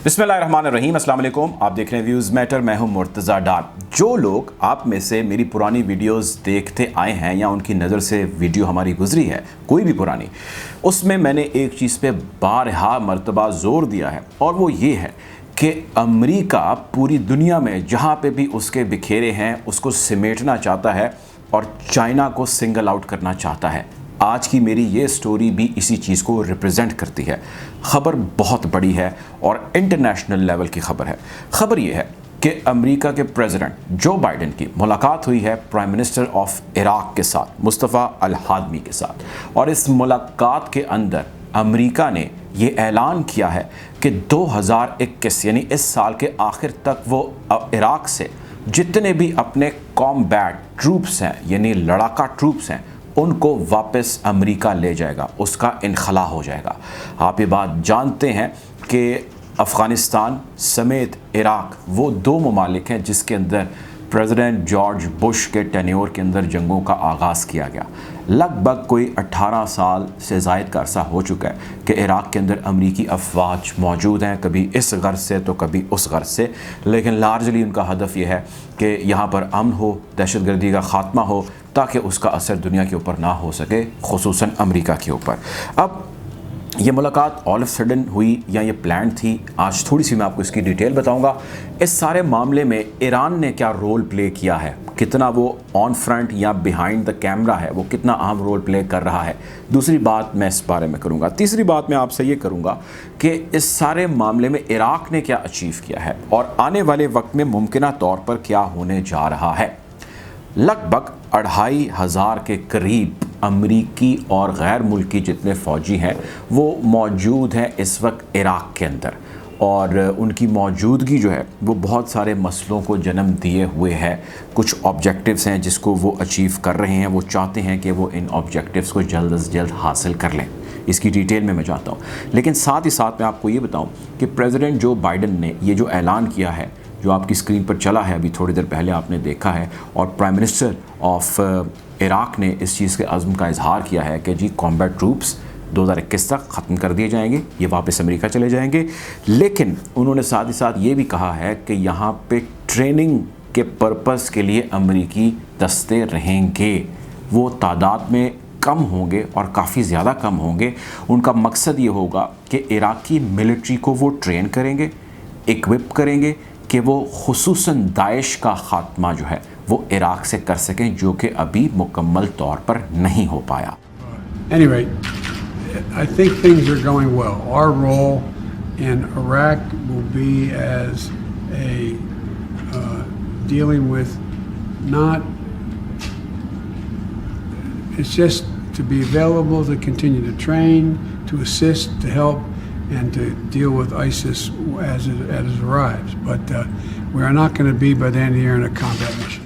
बिस्मिल्लाहिर्रहमानिर्रहीम, अस्सलाम वालेकुम। आप देख रहे हैं व्यूज़ मैटर। मैं हूं मुर्तज़ा डार। जो लोग आप में से मेरी पुरानी वीडियोस देखते आए हैं या उनकी नज़र से वीडियो हमारी गुजरी है कोई भी पुरानी, उसमें मैंने एक चीज़ पे बारहा मर्तबा ज़ोर दिया है और वो ये है कि अमेरिका पूरी दुनिया में जहाँ पे भी उसके बिखेरे हैं उसको समेटना चाहता है और चाइना को सिंगल आउट करना चाहता है। आज की मेरी ये स्टोरी भी इसी चीज़ को रिप्रेजेंट करती है। ख़बर बहुत बड़ी है और इंटरनेशनल लेवल की ख़बर है। ख़बर ये है कि अमेरिका के प्रेसिडेंट जो बाइडेन की मुलाकात हुई है प्राइम मिनिस्टर ऑफ इराक के साथ, मुस्तफ़ा अल हादमी के साथ, और इस मुलाकात के अंदर अमेरिका ने ये ऐलान किया है कि 2021 यानी इस साल के आखिर तक वो इराक से जितने भी अपने कॉम्बैट ट्रूप्स हैं यानी लड़ाका ट्रूप्स हैं उनको वापस अमेरिका ले जाएगा, उसका इनखला हो जाएगा। आप ये बात जानते हैं कि अफ़गानिस्तान समेत इराक वो दो ममालिक हैं जिसके अंदर प्रेसिडेंट जॉर्ज बुश के टेन्योर के अंदर जंगों का आगाज़ किया गया। लगभग कोई 18 साल से ज़ायद का अरसा हो चुका है कि इराक के अंदर अमरीकी अफवाज मौजूद हैं, कभी इस गर्ज से तो कभी उस गर्ज से, लेकिन लार्जली उनका हदफ यह है कि यहाँ पर अमन हो, दहशतगर्दी का ख़ात्मा हो, ताकि उसका असर दुनिया के ऊपर ना हो सके, खुसूसन अमेरिका के ऊपर। अब ये मुलाकात ऑल ऑफ सडन हुई या ये प्लान थी, आज थोड़ी सी मैं आपको इसकी डिटेल बताऊंगा। इस सारे मामले में ईरान ने क्या रोल प्ले किया है, कितना वो ऑन फ्रंट या बिहाइंड द कैमरा है, वो कितना अहम रोल प्ले कर रहा है। दूसरी बात मैं इस बारे में करूंगा। तीसरी बात मैं आपसे ये करूंगा कि इस सारे मामले में इराक ने क्या अचीव किया है और आने वाले वक्त में मुमकिना तौर पर क्या होने जा रहा है। लगभग 2500 के करीब अमरीकी और गैर मुल्की जितने फ़ौजी हैं वो मौजूद हैं इस वक्त इराक के अंदर, और उनकी मौजूदगी जो है वो बहुत सारे मसलों को जन्म दिए हुए है। कुछ ऑब्जेक्टिव्स हैं जिसको वो अचीव कर रहे हैं, वो चाहते हैं कि वो इन ऑब्जेक्टिव्स को जल्द से जल्द हासिल कर लें। इसकी डिटेल में मैं चाहता हूँ, लेकिन साथ ही साथ मैं आपको ये बताऊँ कि प्रेसिडेंट जो बाइडेन ने ये जो ऐलान किया है, जो आपकी स्क्रीन पर चला है अभी थोड़ी देर पहले आपने देखा है, और प्राइम मिनिस्टर ऑफ इराक ने इस चीज़ के अज़्म का इजहार किया है कि जी कॉम्बैट ट्रूप्स 2021 तक ख़त्म कर दिए जाएंगे, ये वापस अमेरिका चले जाएंगे। लेकिन उन्होंने साथ ही साथ ये भी कहा है कि यहाँ पे ट्रेनिंग के पर्पस के लिए अमेरिकी दस्ते रहेंगे, वो तादाद में कम होंगे और काफ़ी ज़्यादा कम होंगे। उनका मकसद ये होगा कि इराकी मिलिट्री को वो ट्रेन करेंगे, इक्विप करेंगे कि वो खुसूसन दाइश का ख़ात्मा जो है वो इराक से कर सकें, जो कि अभी मुकम्मल तौर पर नहीं हो पाया। Anyway, I think things are going well. Our role in Iraq will be as a dealing with not. It's just to be available, to continue to train, to assist, to help, and to deal with ISIS as it arrives. But we are not going to be by the end of the year in a combat mission.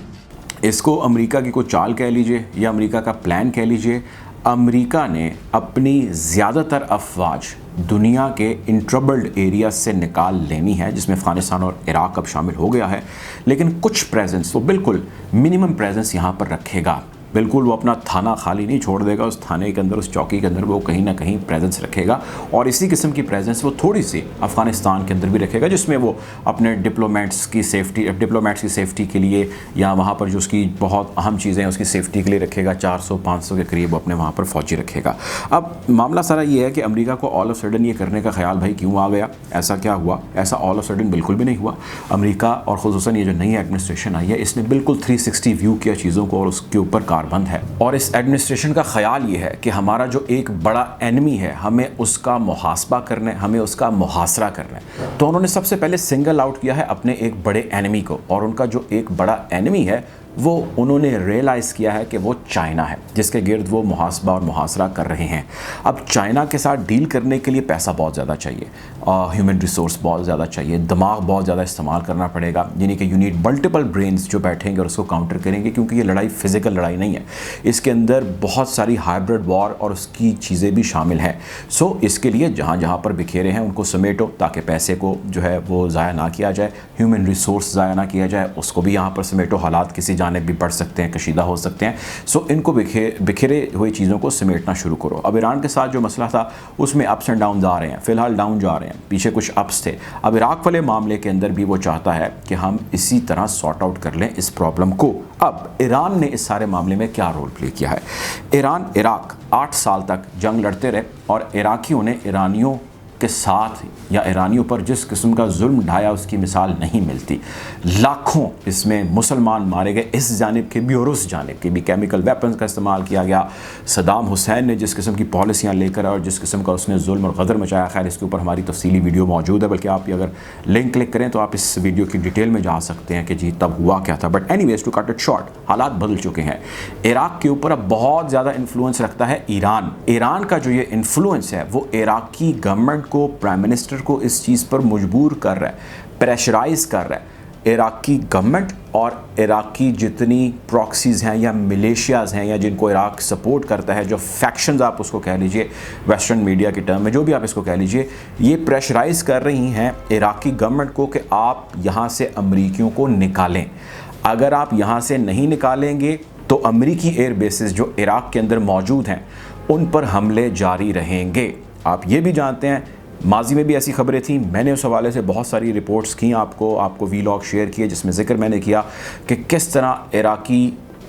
इसको America की कोई चाल कह लीजिए या America का plan कह लीजिए। अमेरिका ने अपनी ज़्यादातर अफवाज दुनिया के इंट्रबल्ड एरिया से निकाल लेनी है, जिसमें अफ़गानिस्तान और इराक अब शामिल हो गया है, लेकिन कुछ प्रेजेंस वो बिल्कुल मिनिमम प्रेजेंस यहाँ पर रखेगा। बिल्कुल वो अपना थाना खाली नहीं छोड़ देगा, उस थाने के अंदर, उस चौकी के अंदर वो कहीं ना कहीं प्रेजेंस रखेगा, और इसी किस्म की प्रेजेंस वो थोड़ी सी अफ़गानिस्तान के अंदर भी रखेगा, जिसमें वो अपने डिप्लोमेट्स की सेफ़्टी के लिए या वहाँ पर जो उसकी बहुत अहम चीज़ें हैं उसकी सेफ़्टी के लिए रखेगा। 400-500 के करीब अपने वहाँ पर फ़ौजी रखेगा। अब मामला सारा ये है कि अमेरिका को ऑल ऑफ सडन ये करने का ख्याल भाई क्यों आ गया, ऐसा क्या हुआ? ऐसा ऑल ऑफ सडन बिल्कुल भी नहीं हुआ। अमेरिका और ख़ुसूसन ये जो नई एडमिनिस्ट्रेशन आई है इसने बिल्कुल 360 व्यू किया चीज़ों को और उसके ऊपर बंद है, और इस एडमिनिस्ट्रेशन का ख्याल ये है कि हमारा जो एक बड़ा एनिमी है हमें उसका मुहासबा करना है, हमें उसका मुहासरा करना है। तो उन्होंने सबसे पहले सिंगल आउट किया है अपने एक बड़े एनिमी को, और उनका जो एक बड़ा एनिमी है वो उन्होंने रियलाइज़ किया है कि वो चाइना है, जिसके गिर्द वो मुहासबा और मुहासरा कर रहे हैं। अब चाइना के साथ डील करने के लिए पैसा बहुत ज़्यादा चाहिए, ह्यूमन रिसोर्स बहुत ज़्यादा चाहिए, दिमाग बहुत ज़्यादा इस्तेमाल करना पड़ेगा, यानी कि यू नीड मल्टीपल ब्रेन्स जो बैठेंगे और उसको काउंटर करेंगे, क्योंकि ये लड़ाई फिज़िकल लड़ाई नहीं है, इसके अंदर बहुत सारी हाइब्रिड वॉर और उसकी चीज़ें भी शामिल हैं। सो इसके लिए जहाँ जहाँ पर बिखेरे हैं उनको समेटो, ताकि पैसे को जो है वो ज़ाया ना किया जाए, ह्यूमन रिसोर्स ज़ाया ना किया जाए, उसको भी यहाँ पर समेटो, हालात किसी जानिब भी बढ़ सकते हैं, कशीदा हो सकते हैं। सो इनको बिखरे हुई चीज़ों को समेटना शुरू करो। अब ईरान के साथ जो मसला था उसमें अप्स एंड डाउन आ रहे हैं, फ़िलहाल डाउन जा रहे हैं, पीछे कुछ अप्स थे। अब इराक वाले मामले के अंदर भी वो चाहता है कि हम इसी तरह सॉर्ट आउट कर लें इस प्रॉब्लम को। अब ईरान ने इस सारे मामले में क्या रोल प्ले किया है? ईरान इराक 8 साल तक जंग लड़ते रहे और इराकियों ने ईरानियों के साथ या ईरानियों पर जिस किस्म का जुल्म ढाया उसकी मिसाल नहीं मिलती। लाखों इसमें मुसलमान मारे गए, इस जानिब के भी और उस जानिब के भी। केमिकल वेपन्स का इस्तेमाल किया गया। सद्दाम हुसैन ने जिस किस्म की पॉलिसियाँ लेकर और जिस किस्म का उसने जुल्म और गदर मचाया, खैर इसके ऊपर हमारी तफसीली वीडियो मौजूद है, बल्कि आप अगर लिंक क्लिक करें तो आप इस वीडियो की डिटेल में जा सकते हैं कि जी तब हुआ क्या था। But anyways, to cut it short, हालात बदल चुके हैं। इराक के ऊपर अब बहुत ज़्यादा इन्फ्लुएंस रखता है ईरान। ईरान का जो ये इन्फ्लुएंस है वो इराकी गवर्नमेंट को, प्राइम मिनिस्टर को इस चीज़ पर मजबूर कर रहा है, प्रेशराइज कर रहा है। इराकी गवर्नमेंट और इराकी जितनी प्रॉक्सीज़ हैं या मिलेशियाज़ हैं या जिनको इराक सपोर्ट करता है, जो फैक्शंस आप उसको कह लीजिए वेस्टर्न मीडिया की टर्म में, जो भी आप इसको कह लीजिए, ये प्रेशराइज कर रही हैं इराकी गवर्नमेंट को कि आप यहाँ से अमरीकियों को निकालें। अगर आप यहाँ से नहीं निकालेंगे तो अमरीकी एयर बेसिस जो इराक के अंदर मौजूद हैं उन पर हमले जारी रहेंगे। आप ये भी जानते हैं, माजी में भी ऐसी खबरें थी, मैंने उस हवाले से बहुत सारी रिपोर्ट्स की, आपको वीलॉग शेयर किए जिसमें जिक्र मैंने किया कि किस तरह इराकी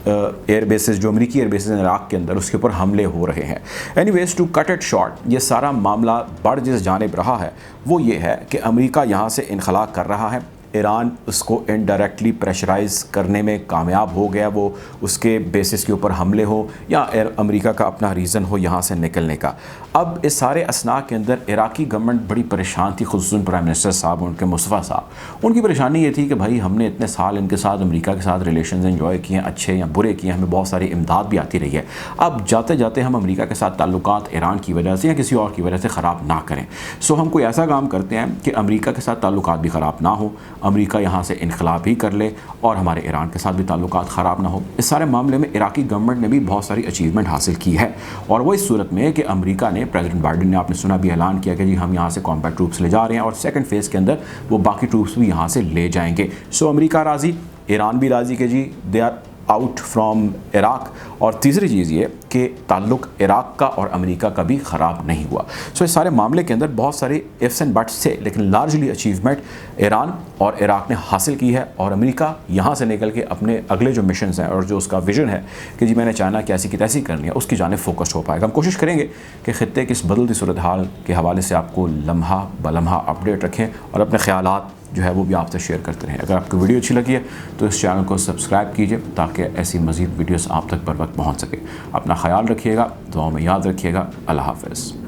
एयर बेसिस, जो अमरीकी एयर बेसिस इराक के अंदर, उसके ऊपर हमले हो रहे हैं। Anyways, to cut it short, ये सारा मामला बढ़ जिस जानिब रहा है वो ये है कि अमेरिका यहाँ से इनखला कर रहा है। ईरान उसको इनडायरेक्टली प्रेशराइज़ करने में कामयाब हो गया, वो उसके बेसिस के ऊपर हमले हो या अमेरिका का अपना रीज़न हो यहाँ से निकलने का। अब इस सारे असना के अंदर इराकी गवर्नमेंट बड़ी परेशान थी, खुसूसन प्राइम मिनिस्टर साहब, उनके मुस्तफ़ा साहब। उनकी परेशानी ये थी कि भाई हमने इतने साल इनके साथ, अमेरिका के साथ रिलेशंस एंजॉय किए हैं, अच्छे या बुरे किए, हमें बहुत सारी इमदाद भी आती रही है। अब जाते जाते हम अमेरिका के साथ ताल्लुकात ईरान की वजह से या किसी और की वजह से ख़राब ना करें। सो हम कोई ऐसा काम करते हैं कि अमेरिका के साथ ताल्लुकात भी ख़राब ना हो, अमेरिका यहाँ से इनकलाब ही कर ले और हमारे ईरान के साथ भी ताल्लुकात ख़राब ना हो। इस सारे मामले में इराकी गवर्नमेंट ने भी बहुत सारी अचीवमेंट हासिल की है, और वो इस सूरत में कि अमेरिका ने, प्रेसिडेंट बाइडेन ने, आपने सुना भी, ऐलान किया कि जी हम यहाँ से कॉम्बैट ट्रूप्स ले जा रहे हैं और सेकंड फेज़ के अंदर वो बाकी ट्रूप्स भी यहाँ से ले जाएंगे। सो अमेरिका राज़ी, ईरान भी राज़ी कि जी they are out from Iraq. और तीसरी चीज़ ये कि ताल्लुक़ इराक का और अमेरिका का भी ख़राब नहीं हुआ। सो इस सारे मामले के अंदर बहुत सारे इफ्स एंड बट्स थे, लेकिन लार्जली अचीवमेंट ईरान और इराक ने हासिल की है। और अमेरिका यहाँ से निकल के अपने अगले जो मिशन हैं और जो उसका विजन है कि जी मैंने चाइना की ऐसी की तैसी करनी है, उसकी जानिब फोकस्ड हो पाएगा। हम कोशिश करेंगे कि ख़ित्ते की इस बदलती सूरत हाल के हवाले से आपको लम्हा ब लम्हा अपडेट रखें और अपने ख़यालात जो है वो भी आपसे शेयर करते रहें। अगर आपको वीडियो अच्छी लगी है तो इस चैनल को सब्सक्राइब कीजिए ताकि ऐसी मज़ीद वीडियोस आप तक बर वक्त पहुँच सके। अपना ख्याल रखिएगा, दुआओं में याद रखिएगा। अल्लाह हाफ़िज़।